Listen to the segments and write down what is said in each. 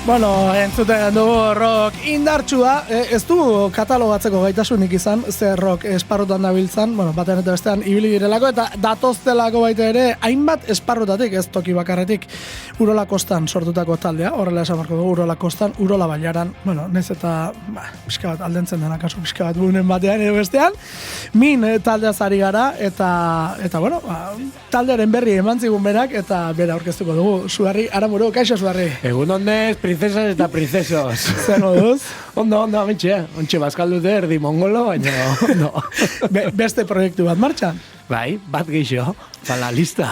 Bueno, entzuten dugu rock indartsua, ez du katalogatzeko gaitasunik izan, ze rock esparrutan dabiltzan, bueno, batean eta bestean ibili direlako, eta datoztelako baita ere, hainbat esparrutatik, ez toki bakarretik, Urola Kostan sortutako taldea, horrela esan barko dugu, Urola Kostan, Urola Bailaran, bueno, nez eta, pixka bat aldentzen dena, kasu pixka bat bunen batean edo bestean, min taldeaz ari gara, eta bueno, taldearen berri eman zigun berak, eta bera aurkeztuko dugu, Suarri Aramuru, kaixo Suarri. Egun honez, princesas eta princesos. Zer moduz? Ondo, ontxe bazkaldute erdi mongolo, baina ondo. Beste proiektu bat martxan? Bai, bat geixo, pala lista.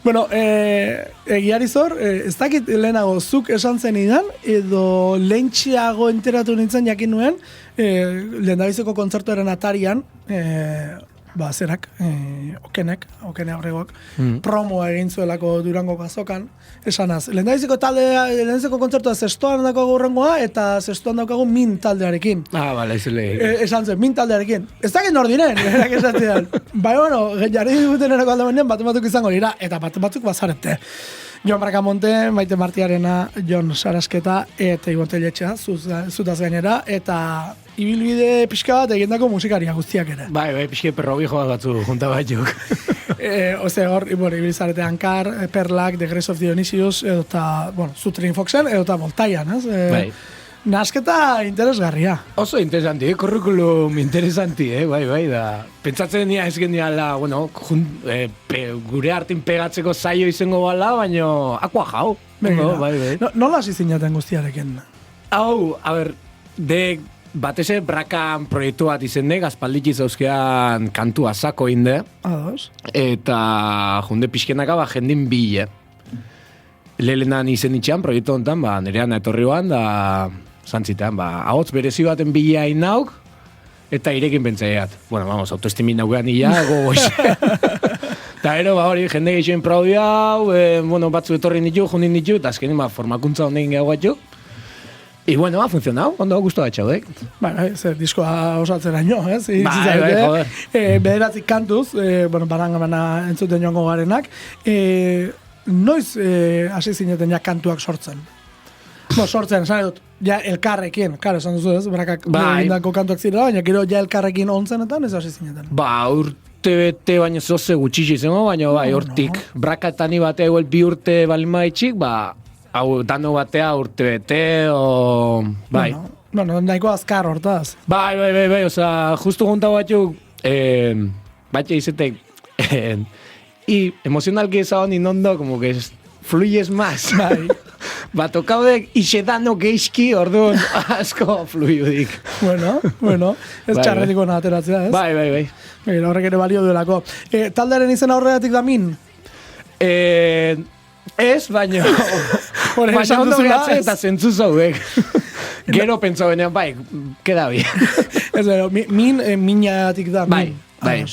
Bueno, egiari zor, ez dakit lehenago zuk esan zen idan, edo lehentxeago enteratu nintzen jakin nuen, lehendabizeko kontzertuaren atarian, zerak, okene horregok, promoa egin zuelako Durangoko azokan, esanaz, lehendabizeko kontzertua zestoan dako gurrengoa, eta zestoan daukagu min taldearekin. Bale, izule. Esan zen, min taldearekin. Ez dakit nor diren, erak esatzean. Bueno, jarri diguten erako aldamenean, batzuk izango dira, eta batzuk bazarete. Jon Bracamonte, Maite Martiarena, Jon Sarasketa, eta Ibon Telletxea, zutaz gainera, eta ibilbide pixka bat egindako musikaria guztiak ere. Bai, pixke perrobijoa batzu junta batzuk. Hor, ibilizarete Ankar, Perlak, The Grace of Dionysius, eta, Zutrin Foxen, eta Voltaian, ez? Bai. Nasketa interesgarria. Oso interesanti, kurrikulum interesanti, bai, da. Pentsatzen nia ez geniala, gure hartin pegatzeko zaio izango bala, baina akua jau. Bai. Nola hasi zinaten guztiarekin? Hau, bateze brakan proiektu bat izen aspalditzi zauzkean kantua zako inde. Ados. Eta junde pixkenaka jendin bile. Lehelenan izen itxean proiektu honetan, nerean etorri ban, da zantzitean, ahotz berezi baten bile hain nauk, eta irekin pentsaiat. Autoestimin naugean ia, gogoiz. Eta hori, jende geixen praudi hau, batzu etorri nitu, jundin nitu, eta azkenin formakuntza honekin gehiago batzu. I ha funtzionau, ondo gustu bat txaudek. Zer diskoa osatzera nio, ez? Joder. Bederatzik kantuz, barangana entzuten joango garenak. Noiz hasi zineten ja kantuak sortzen? Sortzen, esan dut, ja elkarrekin, esan duzu ez, brakak egindako kantuak zirela, baina gero ja elkarrekin ontzenetan ez hasi zineten. Urte bete baina zoze gutxixi zengo, baina hortik, brakatani bate eguel 2 urte balin maitxik, hau dano batea urte bete, bai. Nahiko azkar hortaz. Bai, justu gunta batzuk, batxe izetek, y emocionalki eza honi nondo, como que fluyes más. Bai. Tokaudek isedano geizki, orduan asko fluiudik. Bueno, ez txarretiko ateratzea, ez? Bai. Horrek ere balio duelako. Taldearen izena horregatik da min? Ez, baina ondo geratzen eta zentzu zaudek. Gero pentsa benean, keda bi. Ez minatik da, min. Bai.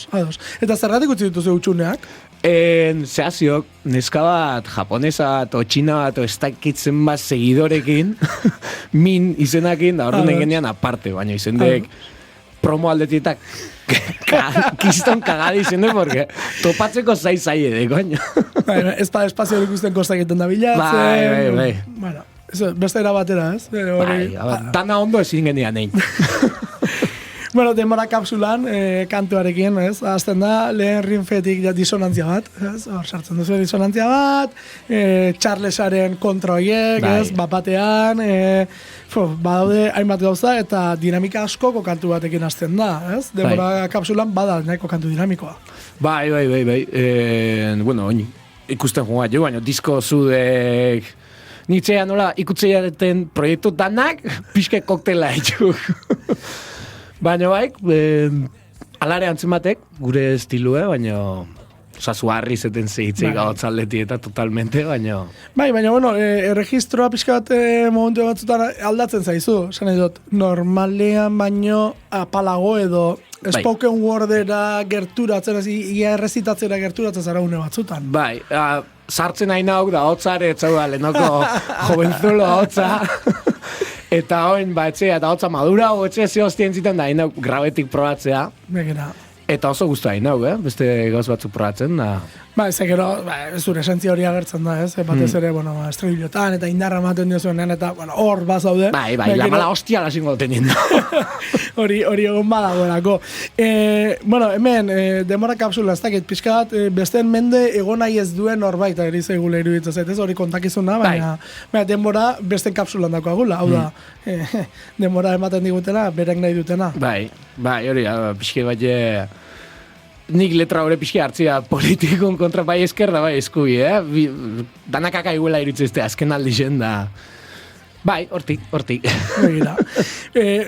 Eta zergatik utzi dituzu utxuneak? Zehaziok, neska bat, japonesa bat, o txina bat, o ez dakitzen bat seguidorekin, min izenakin, da orduan genean aparte, baina izendek promo aldetietak kiston kagadi izende, porque topatzeko zai edo, koño. Ez da espazio ikusten kostak egiten da bilatzen. Bai. Bueno, beste era batera, ez? Dana ondo ezin genian egin. Bueno, denbora kapsulan, kantuarekin, ez? Azten da, lehen rinfetik disonantzia bat, ez? Hor, sartzen duzu disonantzia bat, Charlesaren kontroiek, ez? Bapatean, badaude hainbat gauza, eta dinamika askoko kantu batekin azten da, ez? Denbora kapsulan bada nahiko kantu dinamikoa. Bai. Ikusten joan jo, baina disko zudek nitzea nola ikutzeiaren proiektu danak, pixke koktela etxuk. Baina alare antzematek, gure estilue, baina Zuarri zeten zehitzei gautzaldeti eta totalmente, baina... Baina, erregistroa pixka bat momentu batzutan aldatzen zaizu, esan edot, normalean baino apalago edo spoken wordera gerturatzen, ia errezitatzera gerturatzen zara une batzutan. Bai, sartzen hain hauk da hotzare, etzaua, lehenoko jovenzulo hotza... Eta hoin, etzea, eta hotza madura, etzea zehoztien zitan da, hain grabetik probatzea. Begera. Eta oso guztu hain beste gauz batzuk probatzen. Ba, ez gero, zure esentzia hori agertzen da, ez? Batez ere, bueno, estribilotan eta indarra ematen diozuenean, eta, bueno, hor bazaude. Bai, la mala hostia la singo teniendo. hori egon badagoelako. Bueno, hemen, demora kapsula, ez dakit, pixka bat, besteen mende egon nahi ez duen horbait, eri zeigule iruditzen zaitez, hori kontakizuna, baina denbora besteen kapsulan dakoagula, hau da, denbora ematen digutena, berek nahi dutena. Bai, hori, pixke bat nik letra hori pixke hartzia politikon kontra bai eskerda, bai eskubi, danakaka iguela irutzezte azken aldi zen da. Bai, hortik.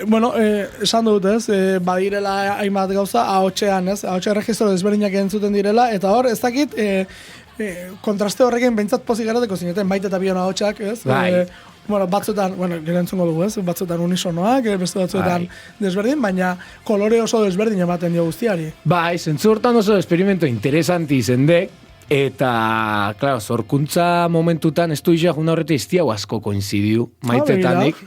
Bueno, esan dut ez, badirela hainbat gauza, ahotxean ez, ahotxe registro desberdinak entzuten direla, eta hor, ez dakit, kontraste horrekin behintzat pozik garateko zineten, baita eta bion ahotxak, ez? Bai. Bueno, batzuetan, gero entzungo dugu, ez? Batzuetan unisonoak, beste batzuetan desberdin, baina kolore oso desberdin ematen dio guztiari. Bai, zentzu hortan oso experimento interesanti izendek, eta, klaro, zorkuntza momentutan, ez du izan horreta iztiago asko koinzidiu, maitetanik.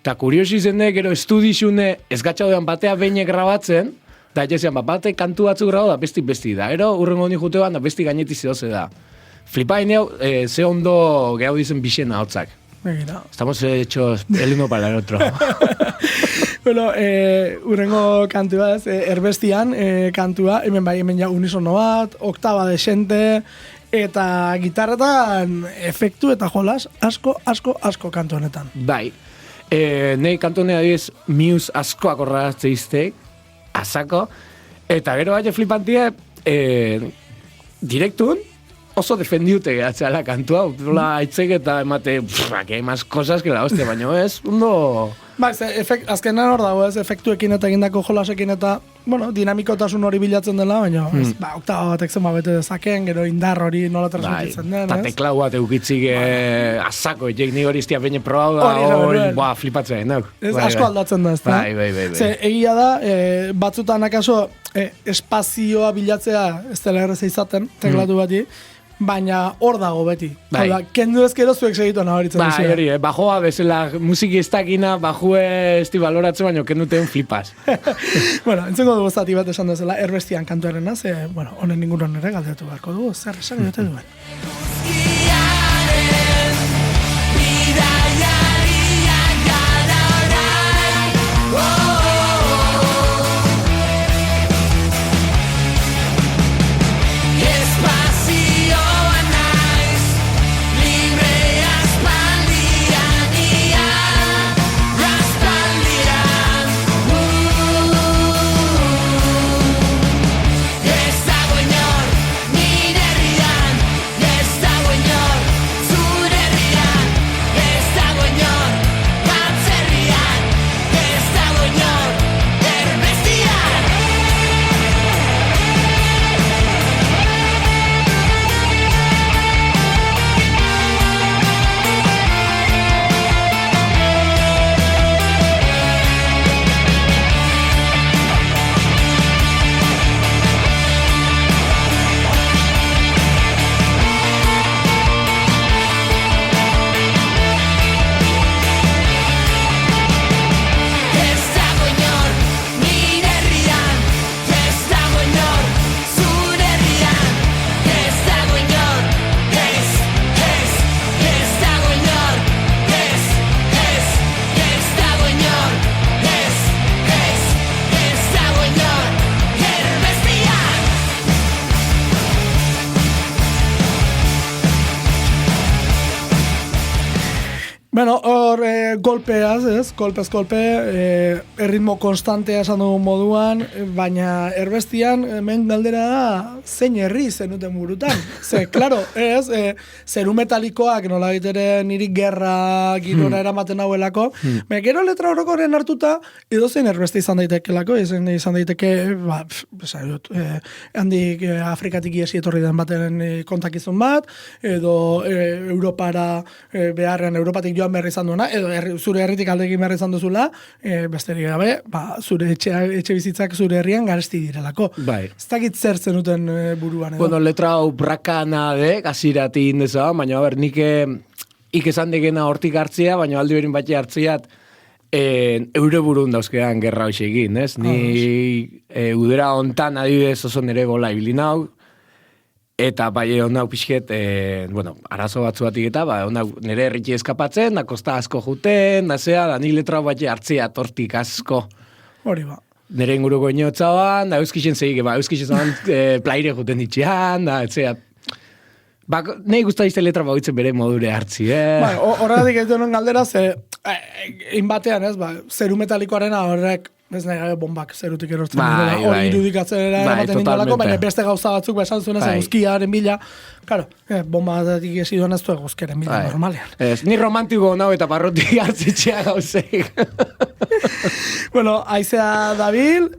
Eta kuriosi izendek, gero estudixune, ez gatxaudean batea beinek grabatzen, da jesean, bate kantu batzuk grabau da, besti da. Ero, urrengo honi jutean, da besti gaineti zehoze da. Flipa ineu, ze ondo gehau dizen bixena hotzak. Estamos hechos el uno para el otro. Bueno, urrengo kantua ez, erbestian kantua, hemen ja unisono bat, oktaba desente, eta gitarretan efektu eta jolas asko kantu honetan. Bai, nahi kantu honea diz Muse askoak horregatze izteik, asako, eta gero baina flipantia, direktun, oso defendiute gehatzea la kantua, aitzek eta emate, que hay más cosas que la hostia, baina ez, ondo... Ba, azkenan hor dago ez, efektuekin eta egindako jolasekin eta, bueno, dinamikotasun hori bilatzen dela, baina, oktaba batek zen bete dezakeen, gero indar hori nola transmititzen den, ez? Eta teklau bat eukitzik asako, etxek ni hori iztia baina probau da, hori, flipatzea, nauk. Ez asko aldatzen da, ez da? Bai. Ze, egia da, batzutan akaso, espazioa bilatzea ez dela erreza izaten, teklatu bati, baina hor dago beti. Bai. Kendu ezkero zuek segitu nabaritzen duzia. Bai, hori, bajoa bezala musiki ez dakina, bajue esti baloratzen, baina kenduten flipas. Bueno, entzengo dugu zati bat esan duzela, erbestian kantuaren ze, bueno, honen inguruan ere galdetu beharko dugu, zer esan jote duen. Bueno, hor golpeaz, ez? Kolpez kolpe, erritmo konstantea esan dugun moduan, baina erbestian, hemen galdera da, zein herri zenuten burutan. Ze, klaro, ez, zeru metalikoak nola ere niri gerra girora eramaten hauelako, baina gero letra orokoren hartuta, edo zein erbeste izan daitekelako, izan daiteke, handik Afrikatik iesi etorri den baten kontakizun bat, edo Europara beharrean, Europatik joan behar izan duena, edo zure herritik aldekin behar izan duzula, besterik gabe, zure etxe bizitzak zure herrian garesti direlako. Bai. Ez dakit zer zenuten buruan, edo? Bueno, letra hau brakana de, gazirati indeza, baina nik esan degena hortik hartzea, baina aldi berin batxe hartzeat, eure burun dauzkean gerra hoxegin, ez? Ni udera hontan adibidez oso nere gola ibilin hau, Eta bai hau pixket, bueno, arazo batzuatik eta, hau nire herriti eskapatzen, da kosta asko juten, da zea, da nik letra bat hartzea tortik asko. Hori ba. Nire inguruko inotzaban, da euskixen zeik, euskixen zaban plaire juten ditxean, da, etzea, nahi guzta izte letra bauitzen bere modure hartzi, Horregatik ez duen galdera, inbatean ez, zeru metalikoarena horrek, ez nahi gabe bombak zerutik erortzen dira, hori irudikatzen ematen indolako, baina beste gauza batzuk esan zuen ez eguzkiaren bila, claro, bomba datik esi duan ez du eguzkiaren bila normalean. Ni romantiko nau eta barrotik hartzitxea gauzeik. Bueno, aizea dabil,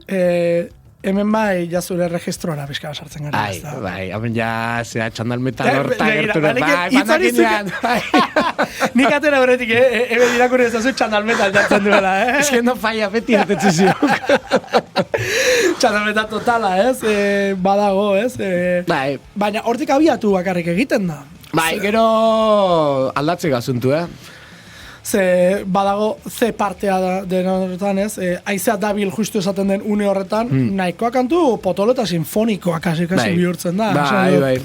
hemen bai jazure registrora bizka sartzen gara. Bai, hemen ja, zera txandal metal horta gertura, banakinean. Nik atera horretik, hemen irakurri ezazu txandal metal jartzen duela, Ez que no falla, beti hartetzu ziok. Txandal metal totala, badago, Bai. Baina hortik abiatu bakarrik egiten da. Bai, gero aldatzek asuntu, Ze badago ze partea den horretan, aizea dabil justu esaten den une horretan, nahikoa kantu potolo eta sinfonikoa kasi bihurtzen da. Bai.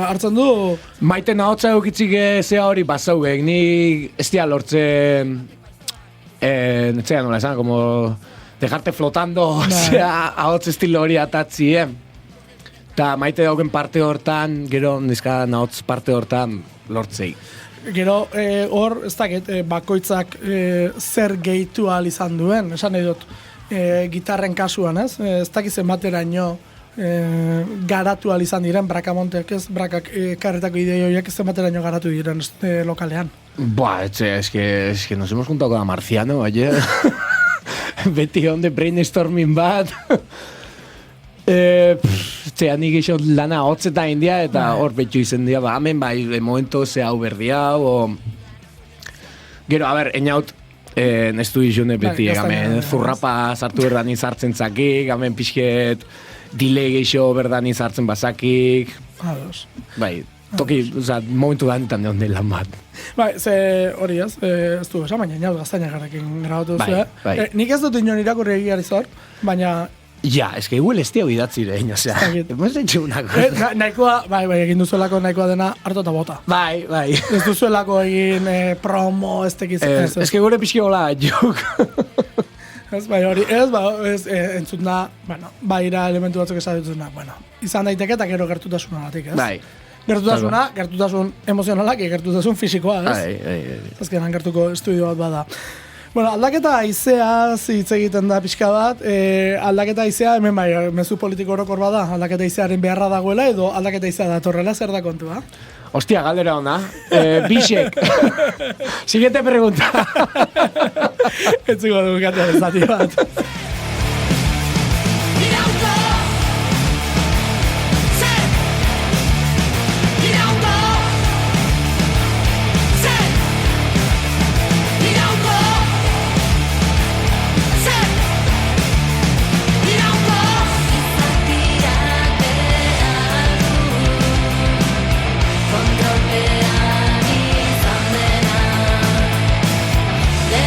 Hartzen du... Maite nahotza eukitzik zea hori bazaugek, ni ez dia lortzen, netzea nola esan, como dejarte flotando, zea ahotz estilo hori atatzi, Eta maite dauken parte hortan, gero nizka nahotz parte hortan lortzei. Gero, hor, ez dakit, bakoitzak zer gehitu ahal izan duen, esan nahi dut, gitarren kasuan, ez? Ez dakit zenbateraino garatu ahal izan diren, Brakamontek, ez? Brakak karretako idei horiek zenbateraino garatu diren lokalean. Es que nos hemos juntado con la Marciano ayer. Beti onde brainstorming bat. Nik iso lana hotzeta india eta hor betxu izen dira, hemen bai momento ze hau berdi hau, gero, a ber, einaut, nestu izune beti, gamen zurrapa sartu berdan izartzen zakik, gamen pixket delay geixo berdan izartzen bazakik, bai, toki, momentu dantan deon de lan bat. Bai, ze hori ez du esan, baina inaut gaztaina garrekin grabatu duzu, nik ez dut inon irakurri egiari zor, baina Ja, es que igual estia bidatzi dein, o sea, hemos hecho una cosa. Nahikoa, bai, egin duzuelako nahikoa dena hartu eta bota. Bai. Ez duzuelako egin promo, ez tekiz. Ez que gure pixki hola, juk. Ez entzut da, bueno, baira elementu batzuk esatzen bueno, izan daiteke eta gero gertutasunagatik, ez? Bai. Gertutasun emozionalak, gertutasun fisikoa, ez? Bai. Azkenan gertuko estudio bat bada. Bueno, aldaketa haizea hitz egiten da pixka bat, aldaketa haizea hemen bai, mezu politiko orokor bada, aldaketa haizearen beharra dagoela edo aldaketa haizea datorrela, zer da kontua? Hostia, galdera ona. Bixek. Siguiente pregunta. Etzuko du gaten zati bat. Then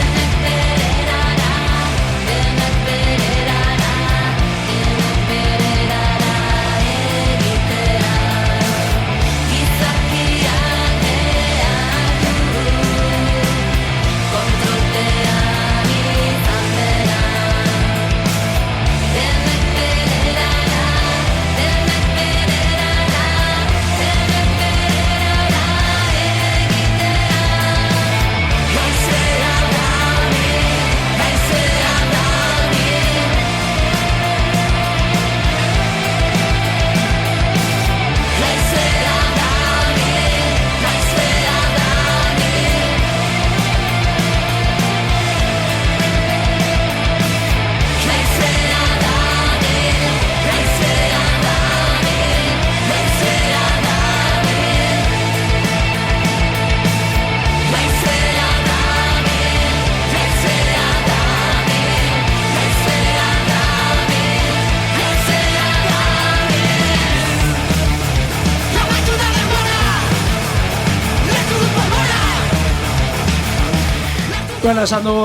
Bueno, esan dugu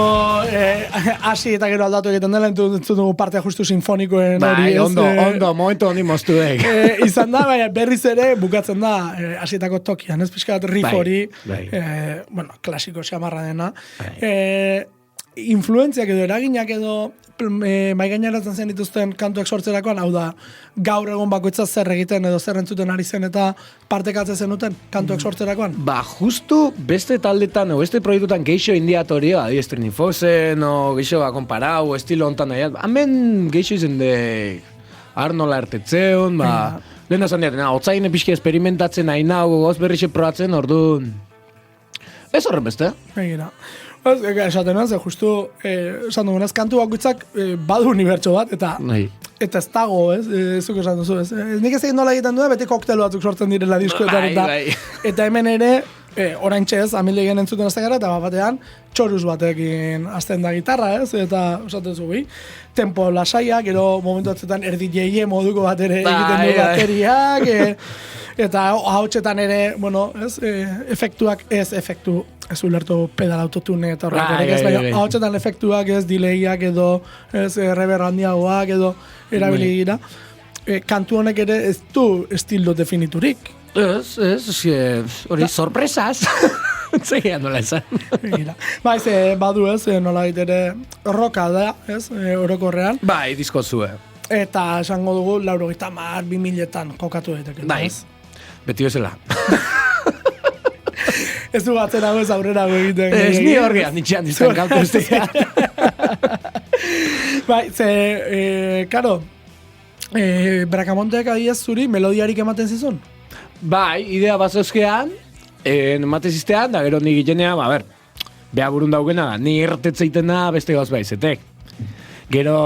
hasi eta gero aldatu egiten dela, entzun dugu parte justu sinfonikoen hori. Bai, ondo, momentu honi moztuek. Izan da, baina berriz ere bukatzen da hasietako tokian, ez pixkat riff hori, bueno, klasiko xamarra dena. Influentziak edo eraginak edo maigaineratzen zen dituzten kantuak sortzerakoan, hau da, gaur egon bakoitza zer egiten edo zer entzuten ari zen eta partekatzen zenuten kantuak sortzerakoan? Ba, justu beste taldetan o beste proiektutan geixo indiatorio, adibidez Trinifosen o geixo konparau, estilo hontan nahi, hemen geixo izen de Arnola ertetzeun, ba, lehen esan diaten, otzain epizki esperimentatzen nahi nago, goz berrixe probatzen, orduan, ez horren beste? Begira. Esaten nuen, justu, esan dugunez, kantu bakoitzak badu unibertso bat, eta ez dago, zuk esan duzu, ez. Nik ez egin nola egiten duen, beti koktelu batzuk sortzen direla diskoetan, eta hemen ere, oraintxe ez, amildegien entzuten azten gara, eta batean, txoruz batekin azten da gitarra, ez, eta esaten zu, tempo lasaia, gero momentu batzuetan erdi jeie moduko bat ere egiten du bateriak, eta hautsetan ere, bueno, ez, efektuak ez ulertu pedal autotune eta horrek ez, baina hautsetan efektuak ez, delayak edo, ez, reverb handiagoak edo erabili dira. Kantu honek ere ez du estilo definiturik. Ez, hori sorpresaz. Zegean nola esan. Ba, ez, badu ez, nola ere roka da, ez, orokorrean. Bai, disko zue. Eta esango dugu, 2000etan kokatu daiteke. Bai, beti bezala. Ez du batzen hau ez aurrera egiten. Ez ni horrean nitxean dizkan kantu ustea. Bai, karo, Bracamonteak adiez zuri melodiarik ematen zizun? Bai, idea bazozkean, ematen ziztean, da gero nik itenea, ba, beha burun daugena, ni irtetzeiten da beste gauz baizetek. Gero,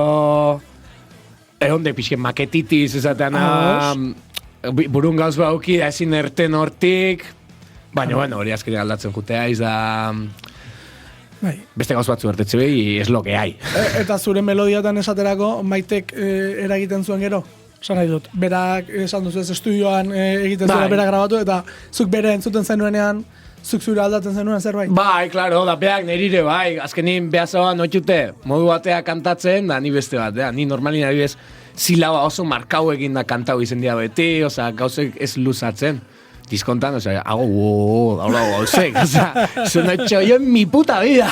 egonde pixken maketitiz ezatean, burun gauz bauki, da ezin erten hortik, baina, bueno, hori azkenean aldatzen jutea, da... Beste gauz batzu ertetze behi, es lo que hay. Eta zure melodiatan esaterako, Maitek eragiten zuen gero? Esan nahi dut, berak esan duzu ez estudioan egiten zuela berak grabatu, eta zuk bere entzuten zenuenean, zuk zure aldatzen zenuen zerbait? Bai, klaro, da beak nerire, bai, azkenin behazoan notxute, modu batea kantatzen, da ni beste bat, ni normalin adibidez, silaba oso markau egin da kantau izen dia beti, oza, gauzek ez luzatzen. Diskontan, o sea, hago gauzek, o sea, eso no he hecho yo en mi puta vida.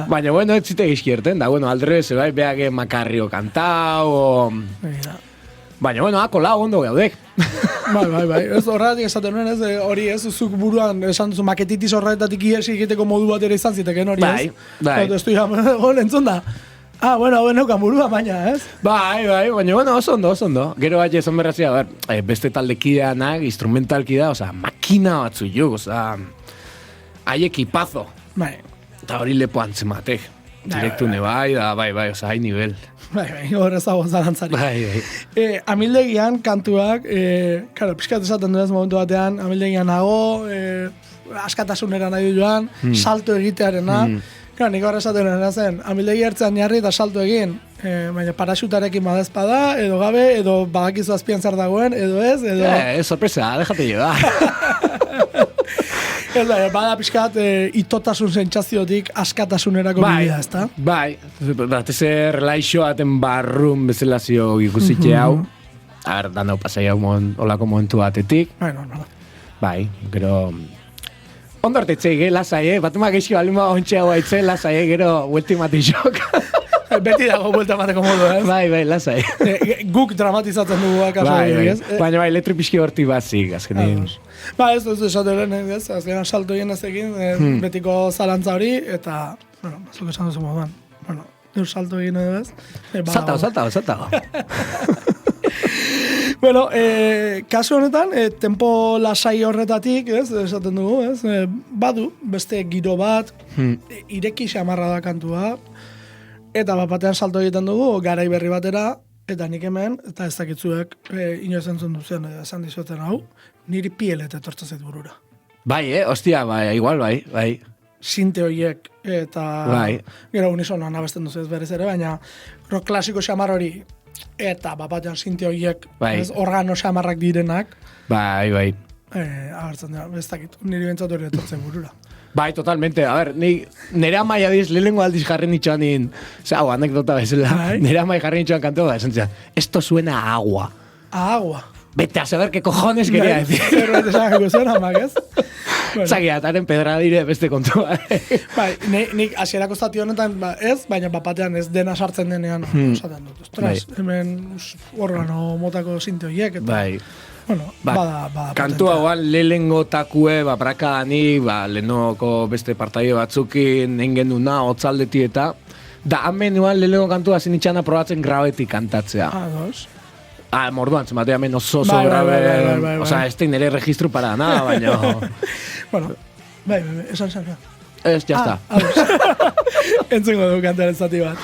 Baina, bueno, ez zite gizkierten, da, bueno, aldrez, bai, beak makarrio kantau, baina, bueno, kola ondo gaudek. Bai, ez horretik esaten nuen, ez, hori ez, zuk buruan, esan duzu, maketitis horretatik iesi egiteko modu bat ere izan ziteken hori, ez? Bai. Estu ya, entzun da. Bueno, hau neukan burua baina, ez? Bai, baina, bueno, oso ondo. Gero bat esan berrazia, beste taldekideanak, instrumentalkidea, oza, makina batzu juk, oza, hai ekipazo. Bai. Eta hori lepo antzematek. Direktu bai, oza, hai nivel. Bai, horrez hau zalantzari. Bai. Amildegian kantuak, karo, pixkat esaten duez momentu batean, amildegian nago, askatasunera nahi joan, salto egitearena, nik horre esaten zen, amildegi hartzean jarri eta salto egin, baina paraxutarekin badezpada, edo gabe, edo badakizu azpian zer dagoen, edo ez, edo... Sorpresa, déjate llevar. Ez da, bada pixkat itotasun sentsaziotik askatasunerako bidea, ez da? Bai, batez relaixo aten barrun bezalazio ikusitxe hau, danau pasai hau olako momentu batetik. Bai, gero... Ondo hartetzei, lasai, batuma geixi balima ontxea guaitze, lasai, gero buelti matixok. Beti dago buelta mateko modu, ez? Bai, lasai. Guk dramatizatzen dugu akaso. Baina bai, letri pixki horti bazik, azkenin. Ba, ez duzu esateren, ez? Azkenan salto egin ez egin, betiko zalantza hori, eta, bueno, bazuk esan duzu moduan. Bueno, dur salto egin edo ez. Saltao. Bueno, kasu honetan, tempo lasai horretatik, ez, esaten dugu, ez, badu, beste giro bat, ireki xamarra da kantua, eta batean salto egiten dugu, garai berri batera, eta nik hemen, eta ez dakitzuek, inoiz entzun duzen, esan dizueten hau, niri pielet etortzen zait burura. Bai, hostia, bai, igual, bai. Sinte horiek, eta gero unisonoan abesten duzu ez berez ere, baina rock klasiko xamar hori, eta batean sinte horiek, organo xamarrak direnak. Bai. Agertzen dira, ez dakit, niri bentsat hori etortzen burura. Bai, totalmente. A ver, nire amai adiz, lehenengo aldiz jarri nitxoan hau, anekdota bezala, nire amai jarri nitxoan kantua, esan zian, esto suena a agua. A agua. Vete a saber qué cojones quería decir. Zerbait esan zen amak, ez? Zagia, ataren pedra dire beste kontua. Bai, nik hasierako zati honetan ez, baina bapatean ez dena sartzen denean, esaten dut. Ostras, hemen organo motako sinte horiek, eta... Bai. Bueno, bada kantu hauan lehengo takue, brakadani, lehenoko beste partaide batzukin, nengen duna, otzaldeti eta, da amenuan lehengo kantua zinitxana probatzen grabetik kantatzea. Dos. Morduan, zemate hemen oso grabe, oza, ez tein nire registru para nada, baina... Bueno, bai, esan. Ez, jazta. Entzengo du kantaren zati bat.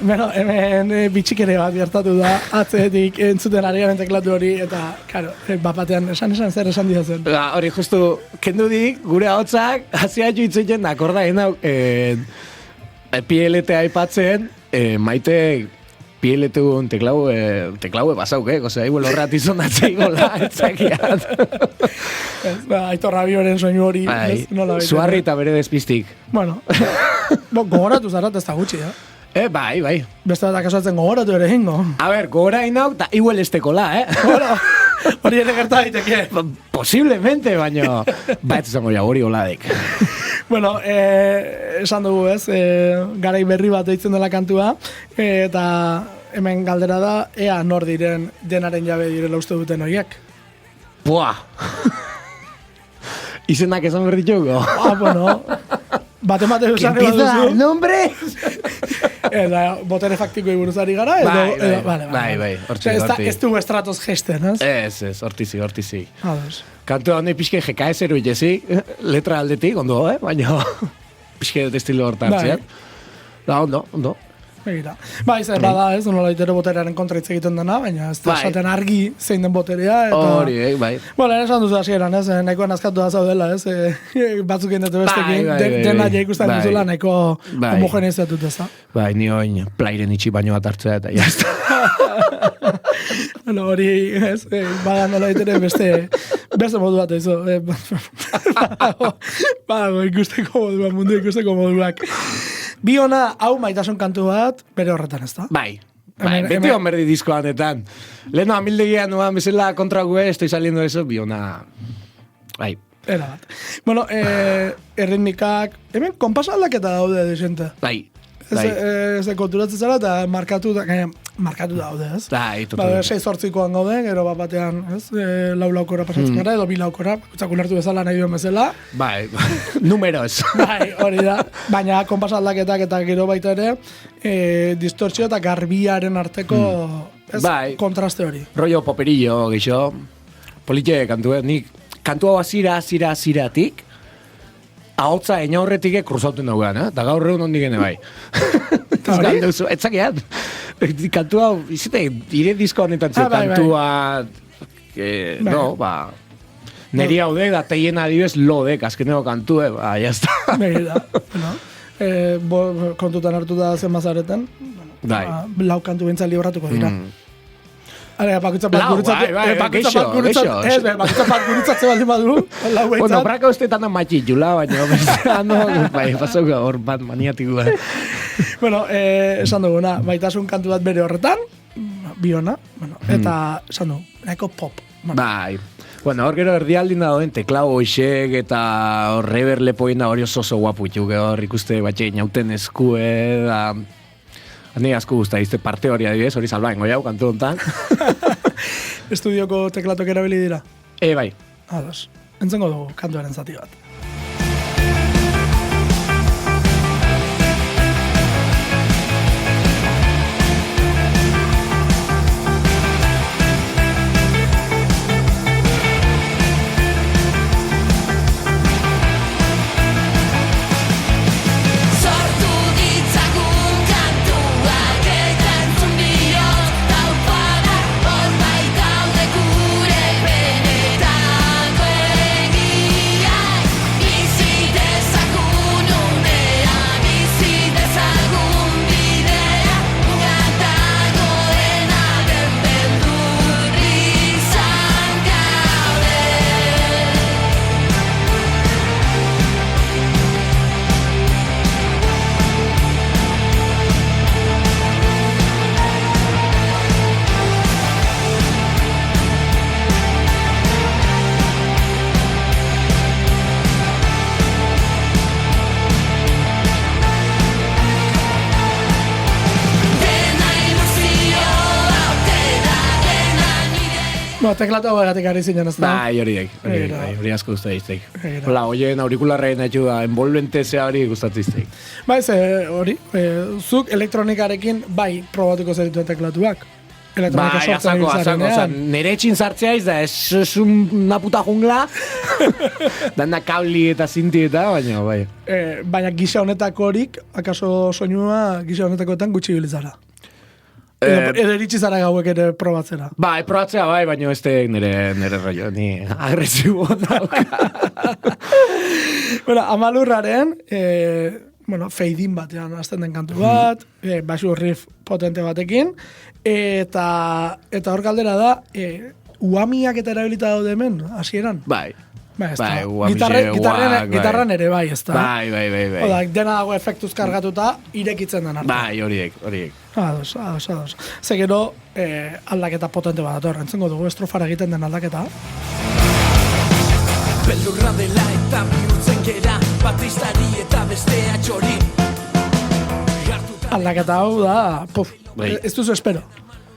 Bueno, hemen bitxikere bat gertatu da, atzetik entzuten ari garen teklatu hori, eta, karo, bapatean esan zer esan diazen. Hori, justu, kendu dik, gure ahotzak, hasia joitzen akordain hau, PLT aipatzen, maite PLT un teklaue basauke, osea, igual horrat izonatzei gola, etzakiat. Aitor Rabioren soinu hori, nola baita. Suarri eta bere despiztik. Bueno, gogoratu zarat ez da gutxi, Bai. Beste bat akasatzen gogoratu ere hingo. A ver, gogora inauk, da igual estekola, Hori ere gerta daiteke. Posiblemente, baina bat izango ja hori oladek. Bueno, esan dugu ez, garai berri bat deitzen dela kantua, eta hemen galdera da, ea nor diren denaren jabe direla uste duten horiek. Buah! Izenak esan behar ditugu? Bueno, bate esan egon duzu. Nombre! Eta botere faktikoi buruzari gara, Bai, hortzi. Ez dugu estratoz gesten, ez? Ez, hortizi. Ados. Kantu honi pixke GKS eruilezi, letra aldetik, ondo, baina pixke estilo hortartzeat. Da, ondo. Begira. Bai, zer bada ez, nola itero boterearen kontra hitz egiten dena, baina ez da esaten argi zein den boterea. Hori, bai. Bueno, esan duzu hasieran, ez, nahiko nazkatu da zaudela, ez, batzukin dute bestekin, dena ja ikusten duzula, nahiko homogeneizatut ez da. Bai, ni oin plairen itxi baino bat hartzea eta jazta. Bueno, hori, ez, bada nola itere beste modu bat ezo. Badago ikusteko moduak, mundu ikusteko moduak. Bi hona, hau maitasun kantu bat, bere horretan ez da? Bai, beti hon berdi diskoanetan. Leheno, amildegian nuan bezala kontra gue, estoy saliendo eso, bi hona... Bai. Era bat. Bueno, erritmikak, hemen konpas aldaketa daude desente. Bai. Ez konturatzen zara eta markatu daude, ez? Bai, totalmente. 6-8koan gaude, gero bat batean, ez? 4-laukora pasatzen gara, edo 2-laukora, kutzak ulertu bezala nahi duen bezala. Bai, números. Bai, hori da. Baina konpas aldaketak eta gero baita ere, distortzio eta garbiaren arteko kontraste hori. Rollo poperillo, gixo. Politxe kantu, nik kantu hau aziratik, ahotza eina horretik kruzauten daugan, eta gaur egun ondik gene bai. Etzakeat. Kantu hau, izate, ire disko honetan kantua... No, Neri haude, da teien adibez lodek, azkeneko kantue, ba, jazta. Begira, bueno. Kontutan hartu da zen mazareten, lau kantu bintzat libratuko dira. Bakutza bat gurutzatze baldin badu, lau bintzat. Bueno, braka ustetan da matxitxula, baina, pasau hor bat maniatikoa. Bueno, esan duguna, maitasun kantu bat bere horretan, biona, eta esan dugu, nahiko pop. Bai. Bueno, hor gero erdialdin da doen, teklau hoxek eta hor rever lepoin da hori oso guaputxuk, hor ikuste batxe inauten eskue, da... Ni asko guzta, izte parte hori adibidez, hori salbaen goiau, kantu hontan. Estudioko teklatok erabili dira? Bai. Ados, entzengo dugu kantuaren zati bat. Teklatu hau ari zinen, ez da? Bai, hori asko guztatizteik. Hola, oien aurikularrein etxua, envolvente zea hori guztatizteik. Bai, hori, zuk elektronikarekin bai probatuko zerituen teklatuak. Elektronika sortzen azako, nire etxin sartzea da, ez una puta jungla, danda kabli eta zinti eta, baina, bai. Baina gisa honetako horik, akaso soinua gisa honetakoetan gutxi bilizara. Edo iritsi zara gauek ere probatzera. Bai, probatzea bai, baina ez nire rollo, ni agresibo dauka. Bueno, Amalurraren, feidin batean azten den kantu bat, basu riff potente batekin, eta hor galdera da, uamiak eta erabilita daude hemen, hasieran? Bai. Gitarran ere bai, ez da. Bai. Oda, dena dago efektuz kargatuta, irekitzen den arte. Bai, horiek. Ados. Ze gero, aldaketa potente bat dator, entzengo dugu estrofara egiten den aldaketa. Beldurra dela eta bihurtzen gera, batistari eta bestea txori. Aldaketa hau da, ez duzu espero.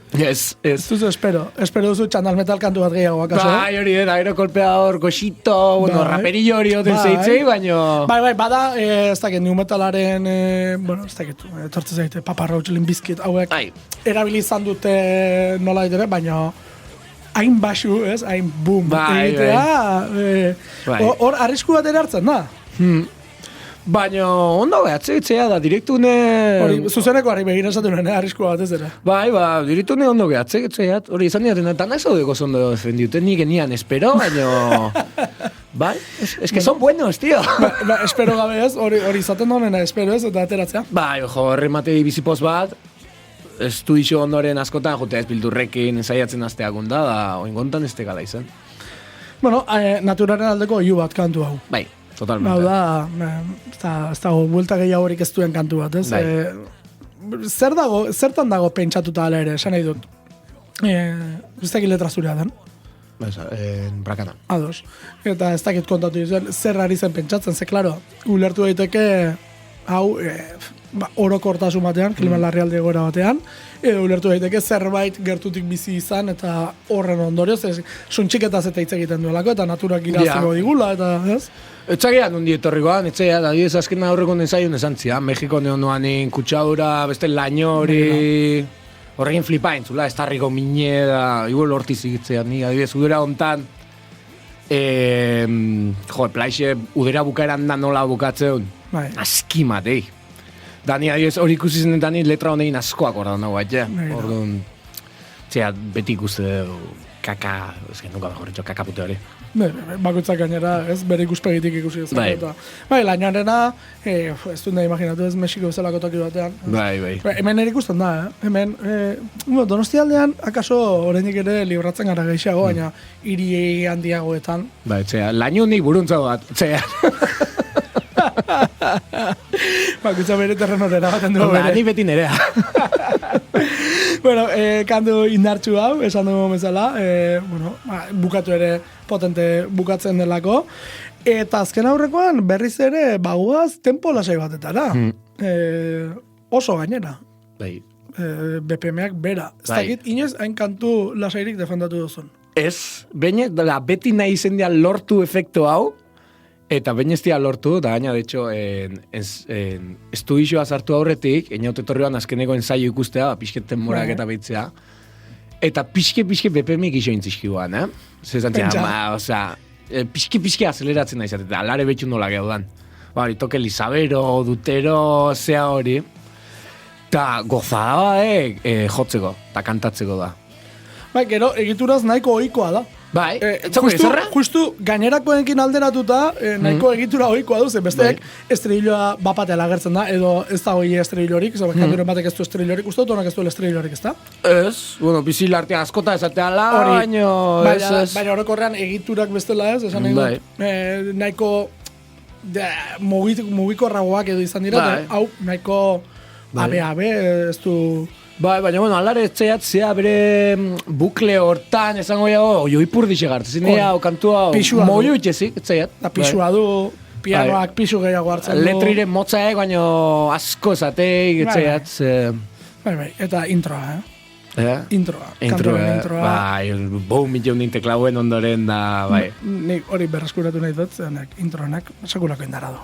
Ez duzu espero duzu txandal metal kantu bat gehiago akaso. Bai, hori da, aero kolpea hor, goxito, raperillo hori hoten zeitzei, baino... Bai, bada, ez dakit, new metalaren, ez dakit, etortze zaite, Papa Roach, Limp Bizkit, hauek, erabilizan dute nola ditere, baino... Hain basu, ez? Hain boom. Hor, arrisku bat ere hartzen da? Baina, ondo gehatzegitzea da, direktune... Hori, zuzeneko harri begira esatu nuen, arriskua bat ez dira. Bai, direktune ondo gehatzegitzea, hori izan diaten, eta nahi zaudeko zondo defendiuten, nik genian espero, baina... Bai, es que son buenos, tío. Espero gabe ez, hori izaten donena, espero ez, eta ateratzea. Bai, horrematei bizipoz bat, estudixo ondoren askotan, jotea ez bildurrekin ensaiatzen asteakunda, da, oingontan ez tegala izan. Bueno, naturaren aldeko iu bat kantu hau. Bai. Totalmente. Hau da, ez dago, buelta gehiagorik ez duen kantu bat, ez? Zertan dago pentsatuta ala ere, esan nahi dut. Ez dakit letra zurea den. Brakana. Ados. Eta ez dakit kontatu izan, zer ari zen pentsatzen, ze, klaro, ulertu daiteke, hau, orokortasun batean, klima larrialdi egoera batean, edo ulertu daiteke zerbait gertutik bizi izan, eta horren ondorioz, suntxiketaz eta hitz egiten duelako, eta naturak iraziko digula, eta ez? Etxagean hundi etorrikoan, etxagean, adibidez azken aurreko nezaiun esan zian, Mexiko neon noanin kutsadura, beste lainori, horregin flipain, zula, estarriko mine da, igual hortiz egitzean, ni, adibidez, udera hontan, plaixe, udera bukaeran da nola bukatzeun, aski matei. Dani, adibidez, hori ikusi zen dani letra honein askoak ordan dago bat, orduan, beti ikuste kaka, nuka mejor hecho, kaka pute hori. Bakoitzak gainera, ez, bere ikuspegitik ikusi ez. Bai. Bai, lainoarena, ez dut nahi imaginatu ez, Mexiko bezalako toki batean. Bai. Hemen ere ikusten da, Hemen, Donostialdean, akaso oraindik ere libratzen gara gehiago, baina hiri handiagoetan. Bai, txea, laino nik buruntza bat, txea. Bakutza bere terrenora erabaten du bere. Ni beti nerea. Bueno, kantu indartsu hau, esan dugu bezala, bukatu ere potente bukatzen delako. Eta azken aurrekoan berriz ere baguaz tempo lasai batetara. Oso gainera. Bai. BPM-ak bera. Ez Bai. dakit, inoiz hain kantu lasairik defendatu duzun. Ez, beti nahi izen dia lortu efektu hau, eta bain ez dia lortu, da gaina, de hecho, estudizioa sartu aurretik, eniaut etorrioan azkeneko ensaio ikustea, pixketen morak eta behitzea, eta pixke BPM-ik iso intzizkiguan, Zezantzia, pixke azeleratzen nahi zaten, alare betxu nola geudan. Bari, toke Lisabero, Dutero, zea hori, eta gozada jotzeko, eta kantatzeko da. Bai, gero, egituraz nahiko ohikoa da. Bai, etzako ezerra? Justu gainerakoenkin alderatuta, nahiko egitura ohikoa duzen, besteak estriloa bapatela agertzen da, edo ez da hoi estrilorik, kanturen batek ez du estrilorik, uste dut honak ez du estrilorik, ez da? Ez, bizil artean askota ezateala, baina orokorrean egiturak bestela ez, esan nahi dut, nahiko mugikorragoak edo izan dira, hau nahiko abe, ez du... Bai, baina, alare zea bere bukle hortan, esango jago, joipur dixe gartzen, zinea, kantua, moio itxezik, etzaiat. Da pisua du, pianoak pisu gehiago hartzen du. Letriren motzaek, baina asko ezateik, etzaiat. Bai, eta introa, Introa. Bai, bau milion dinte klauen ondoren da, bai. Nik hori berreskuratu nahi dut, introanak sakulako indara du.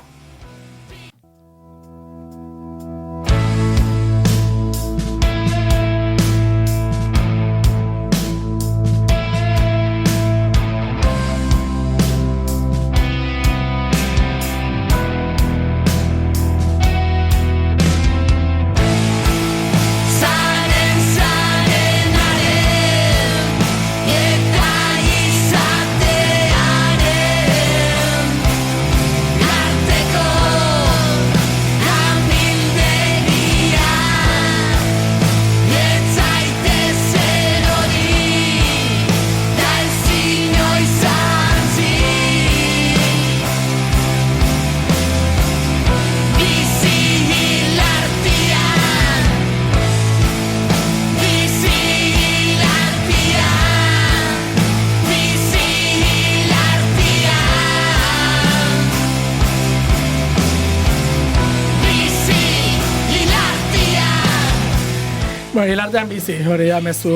Hilartean bizi, hori da mezu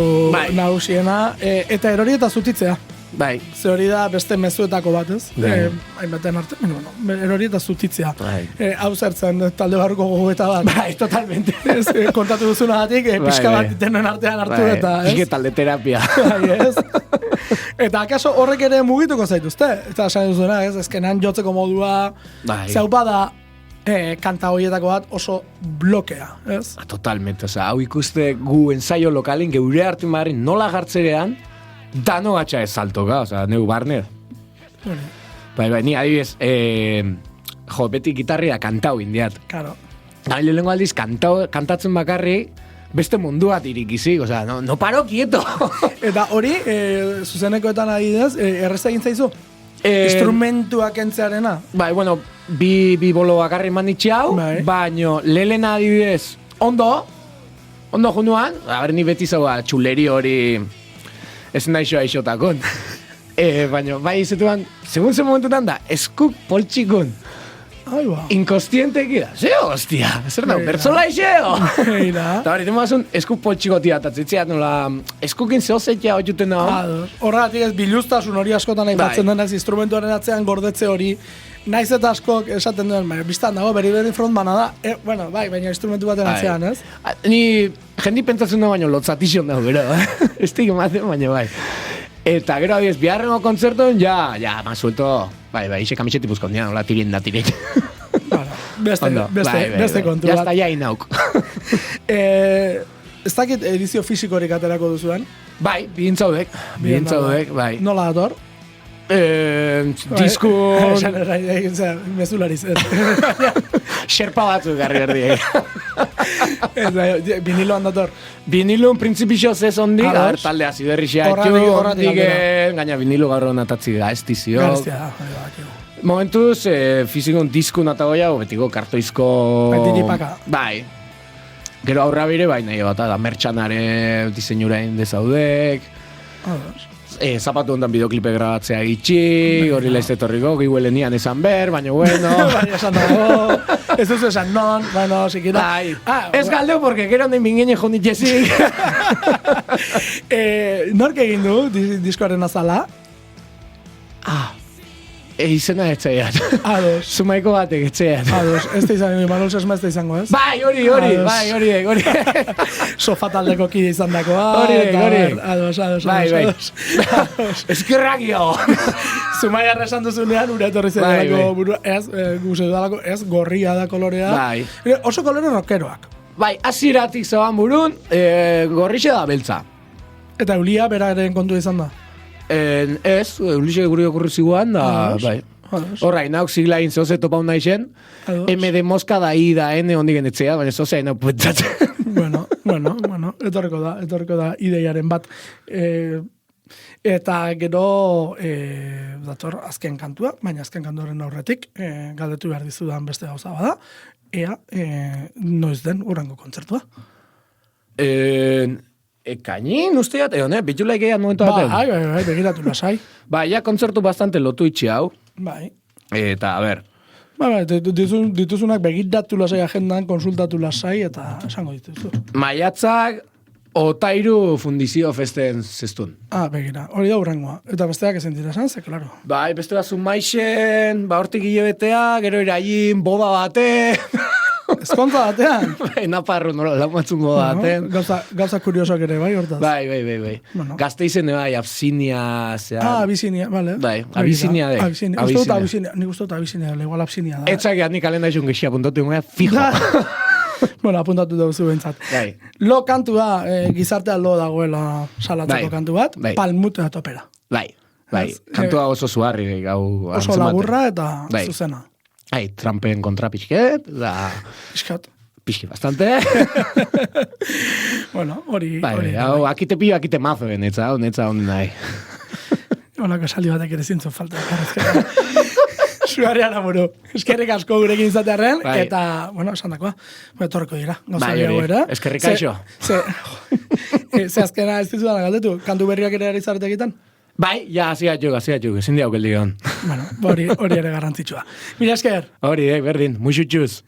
nagusiena, eta erori eta zutitzea. Bai. Ze hori da beste mezuetako bat, ez? Hainbaten arte, erori eta zutitzea. Hau zertzen talde barruko gogoeta bat. Bai, totalmente. Kontatu duzunagatik, pixka bat denen artean hartu eta, ez? Pixke talde terapia. Bai, ez? Eta akaso horrek ere mugituko zaituzte? Eta esan duzuna, ez? Ezkenan jotzeko modua, zaupa da, kanta horietako bat oso blokea, ez? Totalmente, hau ikuste gu ensaio lokalin, geure hartu marrin nola gartzerean, dano gatsa ez saltoka, neu barner. Bai, ni adibidez, beti gitarria kantau indiat. Claro. Lehenengo aldiz kantatzen bakarri, beste mundu bat irikizik, no paro quieto. Eta hori, zuzenekoetan adibidez, erreza egin zaizu? Instrumentuak entzearena? Bai, bueno, bi bolo bakarri manitxe hau, baino lelena adibidez, ondo junuan, ni beti zaua txuleri hori ez naixoa ixotakon. Baino, bai izetuan, segun ze momentutan da, eskuk poltsikun. Inkostienteki da, zeo, hostia, zer da, bertzola iseo. Eta hori, temazun, eskuk poltsiko tiatatzitzeat, nola, eskukin zehozetia hotxuten hau. Horregatik ez biluztasun hori askotan nahi batzen denaz, instrumentuaren atzean gordetze hori, naiz eta askok esaten duen, biztan dago, beri frontmana da, bueno, bai, baina instrumentu baten atzean, ez? Ni, jendi pentsatzen da baino, lotzatixon dago, gero, estik ematen, baina bai. Eta gero, abiez, biharrengo kontzertuen, ja, ma suelto, bai, ise kamiseti buzkon, ja, nola tirin da tirin. Beste kontu bat. Jazta ja inauk. Ez dakit edizio fisikorik aterako duzuan? Bai, bihintzaudek, bai. Nola dator? Disko... Mezulariz. Xerpa batzuk garri berdi. Viniloan dator. Vinilun printzipixo ez ondi, Ados. talde aziberrixea Horratik gaina vinilu gaur natatzi gaiztizio. Garestia, Momentuz, fizikon disko natagoia, betiko kartoizko... Betiripaka. Bai. Gero aurra bire, bai nahi bat, da mertxanare diseinurain dezaudek. Ados. Zapatu ondan bideoklipe grabatzea gitxi, hori lehizte torriko, gihuelenian esan ber, baina bueno. Baina esan dago, ez duzu esan non, bueno, sikira. Bai, ez galdeu, porque gero honen bingene jondit jesik. Nork egin du diskoaren azala? Izena etxeat. Ados. Zumaiko batek etxeat. Ados, ez da izango, Imanol Sesma ez da izango, ez? Bai, hori, hori. Sofa taldeko kide izan dakoa. Hori. Ados. Bai. Eskerrak jo. Zumaia esan duzunean, ura etorri zen Bai, dalako burua, guze dalako, ez, gorria da kolorea. Bai. Oso kolore rockeroak. Bai, aziratik zaban burun, gorrixe da beltza. Eta Eulia beraren kontu izan da. Ez, Ulixe guri okurri ziguan, da, Ados. bai. Ados. Horrain, nauk ziglain zoze topau nahi zen, Ados. M de mosca da I da N ondik enetzea, baina zoze hain puentzatzen. Bueno, etorriko da ideiaren bat. Eta gero dator azken kantua, baina azken kantuaren aurretik galdetu behar dizudan beste gauza bada, ea noiz den urrengo kontzertua. Kainin, usteat, bitulaik egan momentu batean. Bai, begiratu lasai. Ba, ja kontzertu bastante lotu itxi hau, Bai. eta, a ber, Bai, dituzunak begiratu lasai agendan, konsultatu lasai, eta esango dituzu. maiatzak, otairu fundizio festen zestun. Begira, hori da urrengoa. Eta besteak ezin dira esan, ze, klaro. Bai, beste bat maixen, hortik hilebetea, gero irain, boda bate, Ezkontza batean. bai, naparru nola, lamatzun boda baten. Gauza kuriosoak ere, bai, hortaz. Bai. Bueno. Gazte izen, bai, Absinia, zea. Abizinia, bale. Bai, Abisinia dek. Abizinia. Nik uste dut Abizinia, igual Absinia da. Etzak nik alenda izun gexia puntatu ingoia, fijo. Bueno, apuntatu dauzu bentsat. Bai. Lo kantua, gizartea lo dagoela salatzeko Bai. kantu bat, Bai. palmutea topera. Bai. Kantua oso zuharri, gau. Oso laburra eta Bai. zuzena. Trumpen kontra pixket, da... Piskat. Pixki bastante. Bueno, hori... Bai, hau, akite pio, akite mazo, netza honen nahi. Olako esaldi batek ere zintzun falta. Suarrian amuru. Eskerrik asko gurekin izatearen, Bai. eta, bueno, esan dakoa, etorriko dira. Bai, hori, eskerrik aixo. Ze azkena ez dizudan galdetu, kantu berriak ere ari zarete egiten? Bai, ja, hasiatxuk, ezin diauk eldion. Bueno, hori ere garrantzitsua. Mila esker. Hori, berdin, muixutxuz.